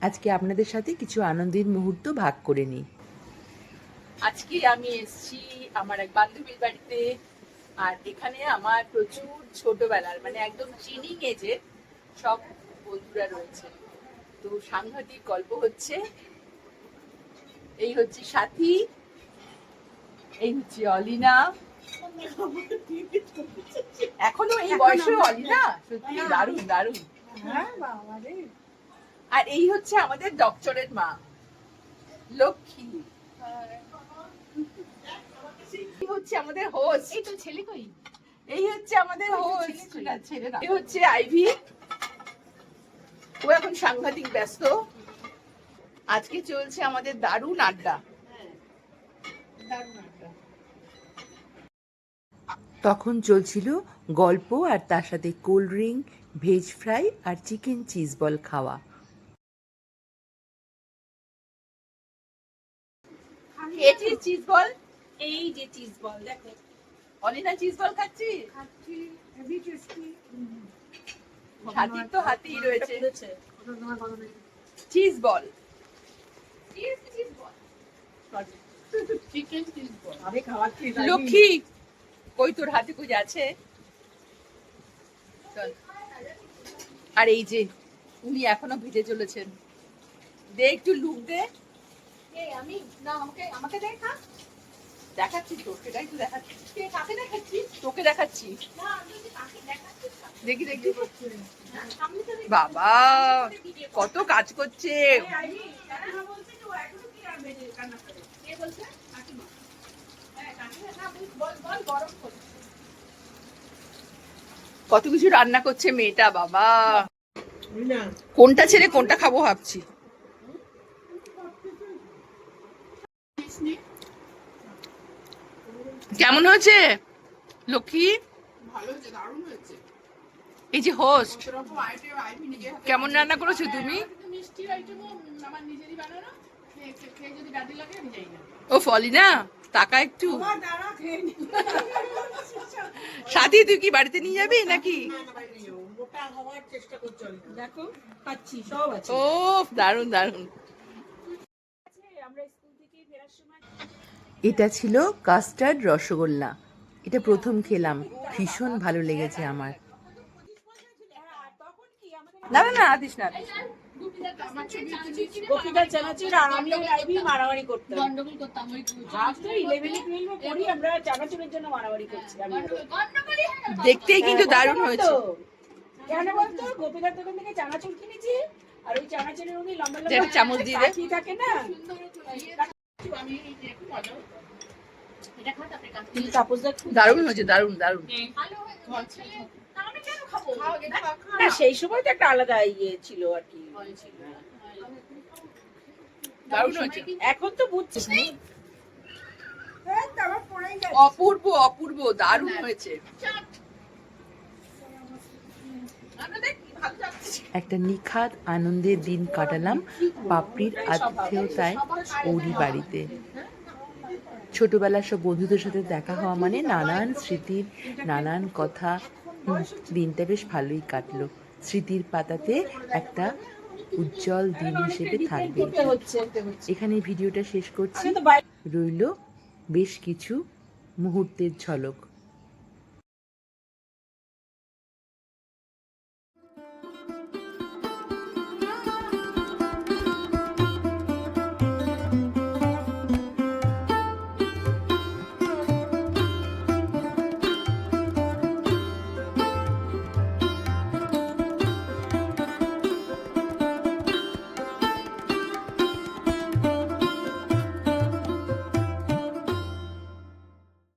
আজকে আপনাদের সাথে কিছু আনন্দের মুহূর্ত ভাগ করে নিই। আজকে আমি এসেছি আমার এক বান্ধবীর বাড়িতে। আর এখানে আমার প্রচুর ছোটবেলার মানে একদম চিনিং এজের সব বন্ধুরা রয়েছে। তো সাংঘাতিক গল্প হচ্ছে। এই হচ্ছে সাথী, এই হচ্ছে অলিনা। এখনো এই বয়সে অলিনা, সত্যি দারুণ দারুণ। আর এই হচ্ছে আমাদের ডক্টরের মা লক্ষ্মী। এই হচ্ছে আমাদের হোস্ট। এই তো ছেলে কই? এই হচ্ছে আমাদের হোস্ট। না ছেলে না, এই হচ্ছে আইভি। ও এখন সাংঘাতিক ব্যস্ত। আজকে চলছে আমাদের দারুণ আড্ডা। তখন চলছিল গল্প আর তার সাথে কোল্ড ড্রিঙ্ক, ভেজ ফ্রাই আর চিকেন চিজ বল খাওয়া। এটি চিজ বল। এই যে চিজ বল দেখো। অলিনা চিজ বল খাচ্ছি। হাতির তো হাতি রয়েছে। Cheese ball, chicken cheese ball. Lakshmi কই তোর হাতে কুজ আছে? চল। আর এই যে উনি এখনো ভিজে চলেছেন। দে একটু লুক দে। আমি না, আমাকে দেখা। দেখাচ্ছি তোকে, তাই তো দেখাচ্ছি। কাকে দেখাচ্ছি? তোকে দেখাচ্ছি। না, আমি কাকে দেখাচ্ছি? দেখি দেখি। সামনে তো বাবা কত কাজ করছে। কাকিমা বলছে যে ও এখনো কি আর বেজে কান্না করে। কে বলছে? কাকিমা। হ্যাঁ, কাকিমা না বল গরম করছে। কত কিছু রান্না করছে মেয়েটা। বাবা কোনটা ছেড়ে কোনটা খাবো ভাবছি। কেমন হয়েছে লক্ষ্মী? ভালো হয়েছে, দারুণ হয়েছে। এই যে হোস্ট, এরকম আইটেম আইভি নিজে হাতে কেমন রান্না করেছো তুমি? মিষ্টি আইটেমও আমার নিজেরই বানানো। খেয়ে যদি ব্যাডি লাগে আমি যাই না। ও ফলি না টাকা একটু। সাথী তুই কি বাড়িতে নিয়ে যাবি নাকি? দেখো পাচ্ছি সব আছে। ও দারুণ দারুণ। আমরা স্কুল থেকে ফেরার সময় এটা ছিল কাস্টার্ড রসগোল্লা। এটা প্রথম খেলাম, ভীষণ ভালো লেগেছে আমার। না না না আদিস না। গোপীদার চানাচুর আর আমি আইভি মারামারি করতাম। গন্ডগোল করতাম ওই ভাবতো 11-12 পড়ি আমরা চানাচুরের জন্য মারামারি করছি। আমি গন্ডগোলই হয় না। দেখতেই কিন্তু দারুণ কথা হয়েছে। বলতো। কেন বলতো? গোপীদার দোকান থেকে চানাচুর কিনেছি আর ওই চানাচুরের উনি লম্বা দে, লম্বা চামচ দিয়ে দে। কাঠি থাকে না, আমি একটু মজা হতো। এটা খা তারপরে কাজ কিন্তু তাপসদা খুব দারুণ হয়েছে দারুণ দারুণ। ভালো হয়েছে। তা আমি কেন খাবো? না, সেই সময় তো একটা আলাদা ইয়ে ছিল আর কি। দারুণ হয়েছে। এখন তো বুঝছিস না। অপূর্ব অপূর্ব দারুণ হয়েছে। একটা নিখাদ আনন্দের দিন কাটালাম পাপড়ির আতিথেয়তায় ওরই বাড়িতে। ছোটবেলার সব বন্ধুদের সাথে দেখা হওয়া মানে নানান স্মৃতির, নানান কথা। দিনটা বেশ ভালোই কাটলো। স্মৃতির পাতাতে একটা উজ্জ্বল দিন হিসেবে থাকবে। এখানে ভিডিওটা শেষ করছি। রইল বেশ কিছু মুহূর্তের ঝলক।